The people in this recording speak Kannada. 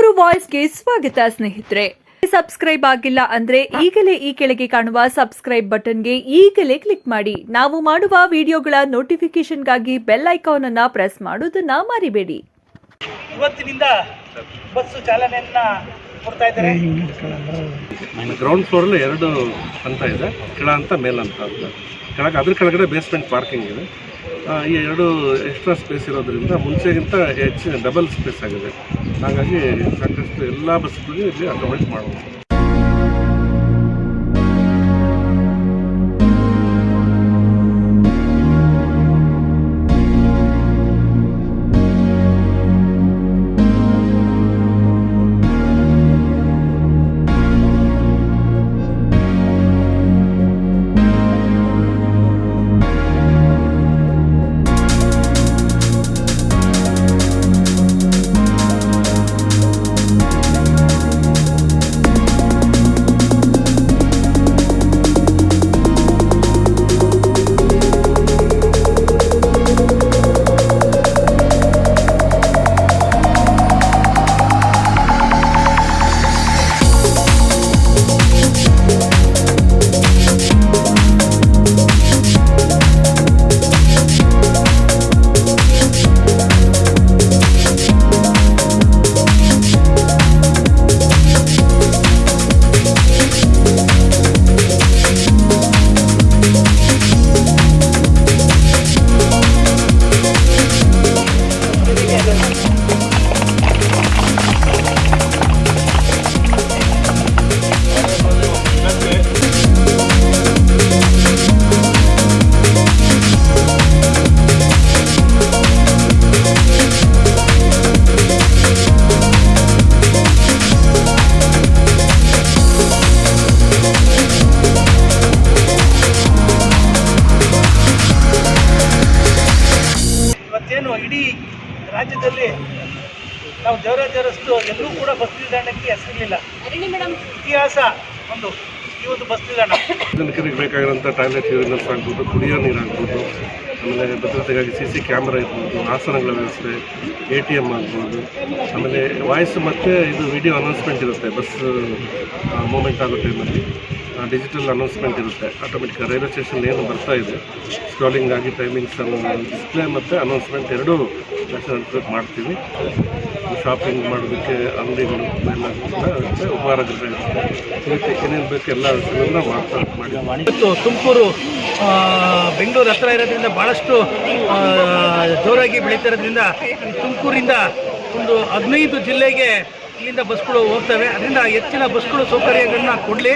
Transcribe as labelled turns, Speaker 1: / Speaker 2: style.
Speaker 1: ತುಮಕೂರು ವಾಯ್ಸ್ಗೆ ಸ್ವಾಗತ ಸ್ನೇಹಿತರೆ. ಸಬ್ಸ್ಕ್ರೈಬ್ ಆಗಿಲ್ಲ ಅಂದ್ರೆ ಈಗಲೇ ಈ ಕೆಳಗೆ ಕಾಣುವ ಸಬ್ಸ್ಕ್ರೈಬ್ ಬಟನ್ಗೆ ಈಗಲೇ ಕ್ಲಿಕ್ ಮಾಡಿ. ನಾವು ಮಾಡುವ ವಿಡಿಯೋಗಳ ನೋಟಿಫಿಕೇಶನ್ಗಾಗಿ ಬೆಲ್ ಐಕಾನ್ ಅನ್ನು ಪ್ರೆಸ್ ಮಾಡೋದನ್ನ ಮರಿಬೇಡಿ.
Speaker 2: ಇವತ್ತಿನಿಂದ ಬಸ್ ಚಾಲನೆಯನ್ನ ಕೊಡ್ತಾ ಇದ್ದಾರೆ.
Speaker 3: ಗ್ರೌಂಡ್ ಫ್ಲೋರಲ್ಲಿ 2 ಹಂತ ಇದೆ, ಕೆಳ ಹಂತ ಮೇಲಂತ ಅಂತ. ಅದ್ರ ಕೆಳಗಡೆ ಬೇಸ್ಮೆಂಟ್ ಪಾರ್ಕಿಂಗ್ ಇದೆ. ಈ 2 ಎಕ್ಸ್ಟ್ರಾ ಸ್ಪೇಸ್ ಇರೋದ್ರಿಂದ ಮುಂಚೆಗಿಂತ ಹೆಚ್ಚಿನ ಡಬಲ್ ಸ್ಪೇಸ್ ಆಗಿದೆ. ಹಾಗಾಗಿ ಸಾಕಷ್ಟು ಎಲ್ಲ ಬಸ್ಗಳಿಗೆ ಇಲ್ಲಿ ಅಕಾಮಡೇಟ್ ಮಾಡಬಹುದು.
Speaker 2: ಇಡೀ ರಾಜ್ಯದಲ್ಲಿ ನಾವು ದೇವರಾಜ ರಸ್ತೆ ಎಲ್ಲೂ ಕೂಡ ಬಸ್ ನಿಲ್ದಾಣಕ್ಕೆ ಹೆಸರಿರಲಿಲ್ಲ. ಇತಿಹಾಸ ಈ ಒಂದು ಬಸ್ ನಿಲ್ದಾಣ.
Speaker 3: ಜನರಿಗೆ ಬೇಕಾಗಿರೋಂಥ ಟಾಯ್ಲೆಟ್ ಯೂರಿನಲ್ಸ್ ಆಗ್ಬೋದು, ಕುಡಿಯೋ ನೀರು ಆಗ್ಬೋದು, ಆಮೇಲೆ ಭದ್ರತೆಗಾಗಿ CC ಕ್ಯಾಮ್ರಾ ಇರ್ಬೋದು, ಆಸನಗಳ ವ್ಯವಸ್ಥೆ, ATM ಆಗ್ಬೋದು, ಆಮೇಲೆ ವಾಯ್ಸ್ ಮತ್ತು ಇದು ವಿಡಿಯೋ ಅನೌನ್ಸ್ಮೆಂಟ್ ಇರುತ್ತೆ. ಬಸ್ ಮೂಮೆಂಟ್ ಆಗೋ ಟೈಮಲ್ಲಿ ಡಿಜಿಟಲ್ ಅನೌನ್ಸ್ಮೆಂಟ್ ಇರುತ್ತೆ. ಆಟೋಮೆಟಿಕ್ ರೈಲ್ವೆ ಸ್ಟೇಷನ್ ಏನು ಬರ್ತಾ ಇದೆ ಸ್ಕ್ರಾಲಿಂಗ್ ಆಗಿ ಟೈಮಿಂಗ್ಸ್ ಡಿಸ್ಪ್ಲೇ ಮತ್ತು ಅನೌನ್ಸ್ಮೆಂಟ್ 2 ಅನುಕೂಲ ಮಾಡ್ತೀವಿ. ಶಾಪಿಂಗ್ ಮಾಡೋದಕ್ಕೆ ಅಂಗಡಿಗಳು ಎಲ್ಲ ಕೂಡ ಉಪಹಾರ ಗೃಹ ಈ ರೀತಿ ಏನೇನು ಬೇಕು ಎಲ್ಲ ವಿಷಯಗಳನ್ನ ಮಾಡಿ.
Speaker 2: ತುಮಕೂರು ಬೆಂಗಳೂರು ಹತ್ರ ಇರೋದ್ರಿಂದ ಭಾಳಷ್ಟು ಜೋರಾಗಿ ಬೆಳೀತಾ ಇರೋದ್ರಿಂದ ತುಮಕೂರಿಂದ ಒಂದು 15 ಜಿಲ್ಲೆಗೆ ಇಲ್ಲಿಂದ ಬಸ್ಗಳು ಹೋಗ್ತವೆ. ಅದರಿಂದ ಹೆಚ್ಚಿನ ಬಸ್ಗಳು ಸೌಕರ್ಯಗಳನ್ನ ಕೊಡಲಿ.